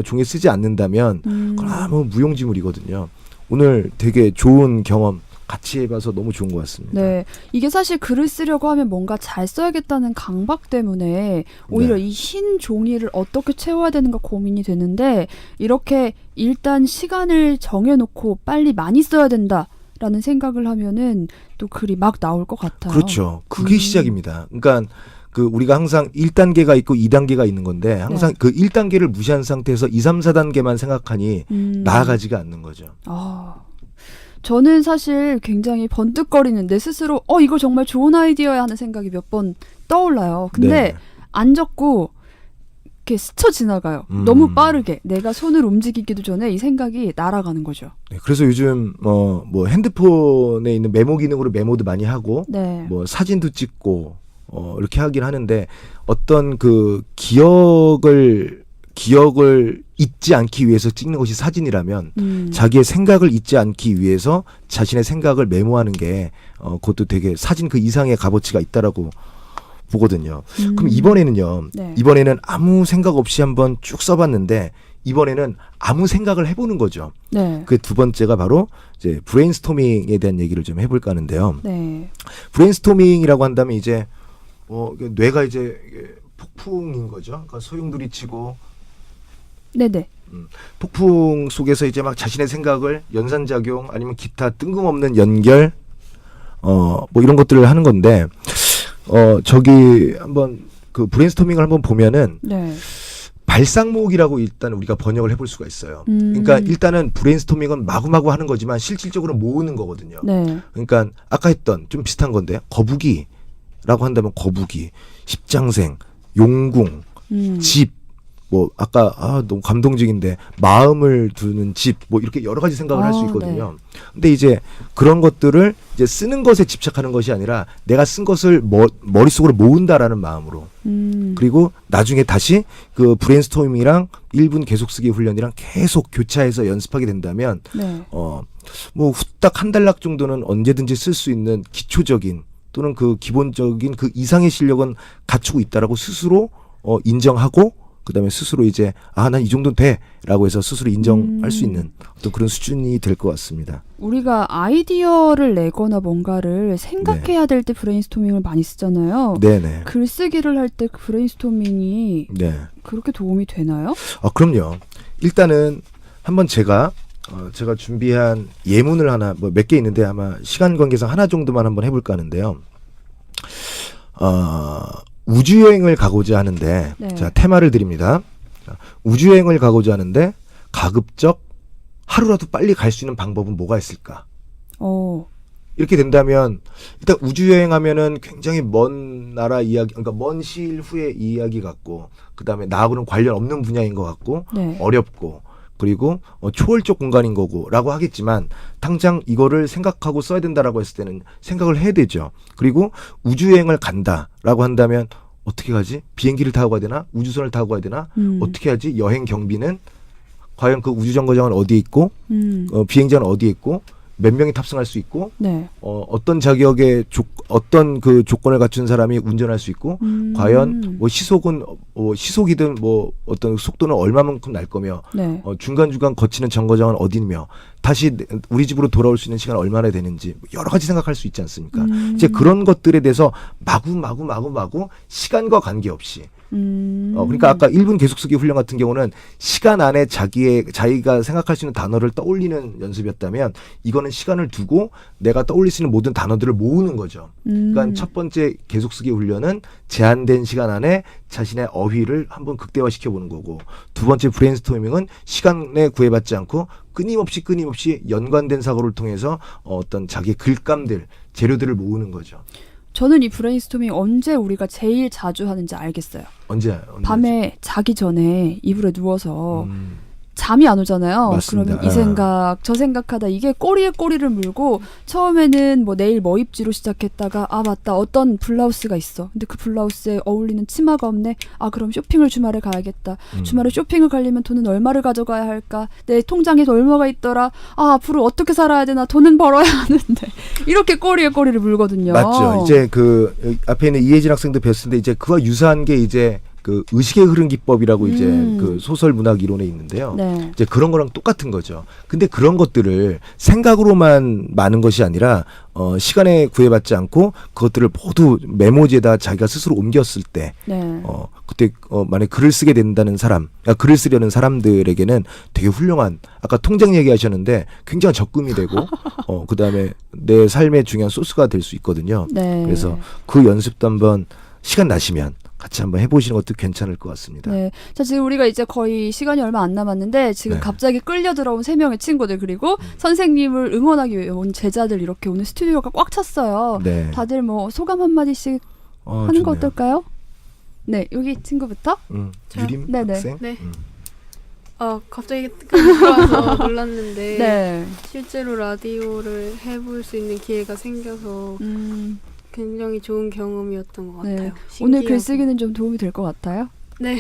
종이에 쓰지 않는다면 그건 아무 무용지물이거든요. 오늘 되게 좋은 경험 같이 해봐서 너무 좋은 것 같습니다. 네, 이게 사실 글을 쓰려고 하면 뭔가 잘 써야겠다는 강박 때문에 오히려 네. 이 흰 종이를 어떻게 채워야 되는가 고민이 되는데 이렇게 일단 시간을 정해놓고 빨리 많이 써야 된다라는 생각을 하면은 또 글이 막 나올 것 같아요. 그렇죠. 그게 시작입니다. 그러니까 그 우리가 항상 1단계가 있고 2단계가 있는 건데 항상 그 1단계를 무시한 상태에서 2, 3, 4단계만 생각하니 나아가지가 않는 거죠. 저는 사실 굉장히 번뜩거리는 내 스스로 이거 정말 좋은 아이디어야 하는 생각이 몇 번 떠올라요. 근데 네. 안 적고 이렇게 스쳐 지나가요. 너무 빠르게 내가 손을 움직이기도 전에 이 생각이 날아가는 거죠. 네, 그래서 요즘 뭐 핸드폰에 있는 메모 기능으로 메모도 많이 하고 네. 뭐 사진도 찍고 이렇게 하긴 하는데 어떤 그 기억을 잊지 않기 위해서 찍는 것이 사진이라면 자기의 생각을 잊지 않기 위해서 자신의 생각을 메모하는 게 그것도 되게 사진 그 이상의 값어치가 있다라고 보거든요. 그럼 이번에는요. 네. 이번에는 아무 생각 없이 한번 쭉 써봤는데 이번에는 아무 생각을 해보는 거죠. 네. 그 두 번째가 바로 이제 브레인스토밍에 대한 얘기를 좀 해볼까 하는데요. 네. 브레인스토밍이라고 한다면 이제 뇌가 이제 폭풍인 거죠. 그러니까 소용돌이 치고 네네. 폭풍 속에서 이제 막 자신의 생각을 연산작용 아니면 기타 뜬금없는 연결 뭐 이런 것들을 하는 건데 저기 한번 그 브레인스토밍을 한번 보면은 네. 발상모으기라고 일단 우리가 번역을 해볼 수가 있어요. 그러니까 일단은 브레인스토밍은 마구마구 하는 거지만 실질적으로 모으는 거거든요. 네. 그러니까 아까 했던 좀 비슷한 건데 거북이라고 한다면 거북이, 십장생, 용궁, 집, 뭐 아까 너무 감동적인데 마음을 두는 집, 뭐 이렇게 여러 가지 생각을 할 수 있거든요. 근데 이제 그런 것들을 이제 쓰는 것에 집착하는 것이 아니라 내가 쓴 것을 머릿속으로 모은다라는 마음으로 그리고 나중에 다시 그 브레인스토밍이랑 1분 계속 쓰기 훈련이랑 계속 교차해서 연습하게 된다면 네. 뭐 후딱 한 달락 정도는 언제든지 쓸 수 있는 기초적인 또는 그 기본적인 그 이상의 실력은 갖추고 있다라고 스스로 인정하고 그다음에 스스로 이제 난 이 정도는 돼라고 해서 스스로 인정할 수 있는 어떤 그런 수준이 될 것 같습니다. 우리가 아이디어를 내거나 뭔가를 생각해야 될 때 브레인스토밍을 많이 쓰잖아요. 네네. 글쓰기를 할 때 그 브레인스토밍이 네. 그렇게 도움이 되나요? 그럼요. 일단은 한번 제가 준비한 예문을 하나 뭐 몇 개 있는데 아마 시간 관계상 하나 정도만 한번 해볼까 하는데요. 우주여행을 가고자 하는데 네. 자 테마를 드립니다. 우주여행을 가고자 하는데 가급적 하루라도 빨리 갈 수 있는 방법은 뭐가 있을까? 이렇게 된다면 일단 우주여행하면은 굉장히 먼 나라 이야기, 그러니까 먼 시일 후의 이야기 같고 그 다음에 나하고는 관련 없는 분야인 것 같고 네. 어렵고 그리고 초월적 공간인 거고 라고 하겠지만 당장 이거를 생각하고 써야 된다라고 했을 때는 생각을 해야 되죠. 그리고 우주여행을 간다라고 한다면 어떻게 가지? 비행기를 타고 가야 되나? 우주선을 타고 가야 되나? 어떻게 하지? 여행 경비는 과연 그 우주정거장은 어디에 있고 비행장은 어디에 있고 몇 명이 탑승할 수 있고 네. 어떤 자격의 어떤 그 조건을 갖춘 사람이 운전할 수 있고 과연 뭐 시속은 시속이든 뭐 어떤 속도는 얼마만큼 날 거며 네. 중간중간 거치는 정거장은 어디며 다시 우리 집으로 돌아올 수 있는 시간 얼마나 되는지 여러 가지 생각할 수 있지 않습니까? 이제 그런 것들에 대해서 마구 시간과 관계없이 그러니까 아까 1분 계속 쓰기 훈련 같은 경우는 시간 안에 자기가 생각할 수 있는 단어를 떠올리는 연습이었다면 이거는 시간을 두고 내가 떠올릴 수 있는 모든 단어들을 모으는 거죠. 그러니까 첫 번째 계속 쓰기 훈련은 제한된 시간 안에 자신의 어휘를 한번 극대화시켜 보는 거고, 두 번째 브레인스토밍은 시간에 구애받지 않고 끊임없이 연관된 사고를 통해서 어떤 자기의 글감들, 재료들을 모으는 거죠. 저는 이 브레인스토밍 언제 우리가 제일 자주 하는지 알겠어요. 언제 밤에 자기 전에 이불에 누워서 잠이 안 오잖아요. 맞습니다. 그러면 이 생각 저 생각하다 이게 꼬리에 꼬리를 물고 처음에는 뭐 내일 뭐 입지로 시작했다가 아 맞다 어떤 블라우스가 있어. 근데 그 블라우스에 어울리는 치마가 없네. 아 그럼 쇼핑을 주말에 가야겠다. 주말에 쇼핑을 가려면 돈은 얼마를 가져가야 할까. 내 통장에 얼마가 있더라. 아 앞으로 어떻게 살아야 되나. 돈은 벌어야 하는데 이렇게 꼬리에 꼬리를 물거든요. 맞죠. 이제 그 앞에 있는 이혜진 학생도 뵀는데 이제 그와 유사한 게 이제 그 의식의 흐름 기법이라고 이제 그 소설 문학 이론에 있는데요. 네. 이제 그런 거랑 똑같은 거죠. 근데 그런 것들을 생각으로만 많은 것이 아니라 시간에 구애받지 않고 그것들을 모두 메모지에다 자기가 스스로 옮겼을 때 네. 그때 만약에 글을 쓰게 된다는 사람, 글을 쓰려는 사람들에게는 되게 훌륭한, 아까 통장 얘기하셨는데 굉장히 적금이 되고 그다음에 내 삶의 중요한 소스가 될 수 있거든요. 네. 그래서 그 연습도 한번 시간 나시면 같이 한번 해보시는 것도 괜찮을 것 같습니다. 네. 자, 지금 우리가 이제 거의 시간이 얼마 안 남았는데 지금 네. 갑자기 끌려 들어온 3명의 친구들 그리고 선생님을 응원하기 위해 온 제자들 이렇게 오늘 스튜디오가 꽉 찼어요. 네. 다들 뭐 소감 한마디씩 하는 거 좋네요. 어떨까요? 네, 여기 친구부터. 유림 네네. 학생. 네. 갑자기 들어와서 놀랐는데 네. 실제로 라디오를 해볼 수 있는 기회가 생겨서 굉장히 좋은 경험이었던 것 네. 같아요. 오늘 신기하고. 글쓰기는 좀 도움이 될 것 같아요. 네.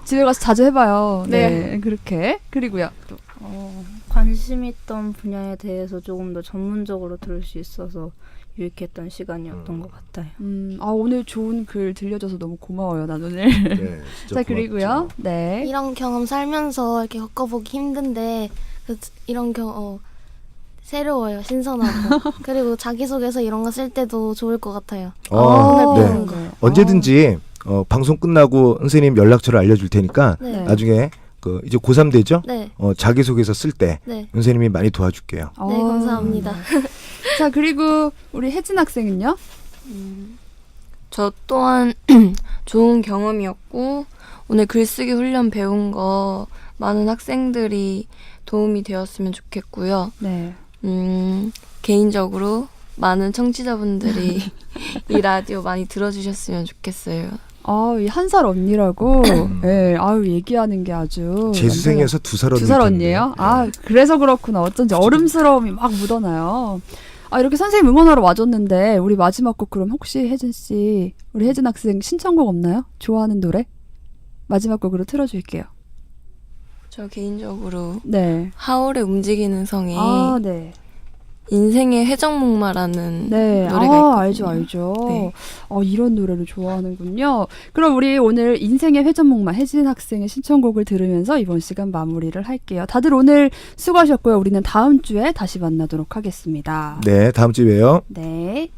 집에 가서 자주 해봐요. 네. 네. 그렇게. 그리고요. 또. 관심 있던 분야에 대해서 조금 더 전문적으로 들을 수 있어서 유익했던 시간이었던 것 같아요. 오늘 좋은 글 들려줘서 너무 고마워요, 난 오늘. 네, 진짜 자, 그리고요. 고맙죠. 네. 이런 경험 살면서 이렇게 겪어보기 힘든데 이런 새로워요. 신선하고. 그리고 자기소개서 이런 거 쓸 때도 좋을 것 같아요. 오늘 배운 거. 언제든지 방송 끝나고 선생님 연락처를 알려줄 테니까 네. 나중에 그 이제 고3 되죠? 네. 자기소개서 쓸 때 네. 선생님이 많이 도와줄게요. 네, 감사합니다. 자, 그리고 우리 혜진 학생은요? 저 또한 좋은 경험이었고 오늘 글쓰기 훈련 배운 거 많은 학생들이 도움이 되었으면 좋겠고요. 네. 개인적으로 많은 청취자분들이 이 라디오 많이 들어주셨으면 좋겠어요. 이 1살 언니라고. 네, 얘기하는 게 아주. 재수생이어서 2살 언니. 2살 언니예요? 그래서 그렇구나. 어쩐지 얼음스러움이 막 묻어나요. 이렇게 선생님 응원하러 와줬는데 우리 마지막 곡 그럼 혹시 혜진 씨, 우리 혜진 학생 신청곡 없나요? 좋아하는 노래? 마지막 곡으로 틀어줄게요. 저 개인적으로 네. 하울의 움직이는 성에 네. 인생의 회전목마라는 네. 노래가 있거든요. 알죠. 네. 이런 노래를 좋아하는군요. 그럼 우리 오늘 인생의 회전목마 혜진 학생의 신청곡을 들으면서 이번 시간 마무리를 할게요. 다들 오늘 수고하셨고요. 우리는 다음 주에 다시 만나도록 하겠습니다. 네, 다음 주에 봬요. 네.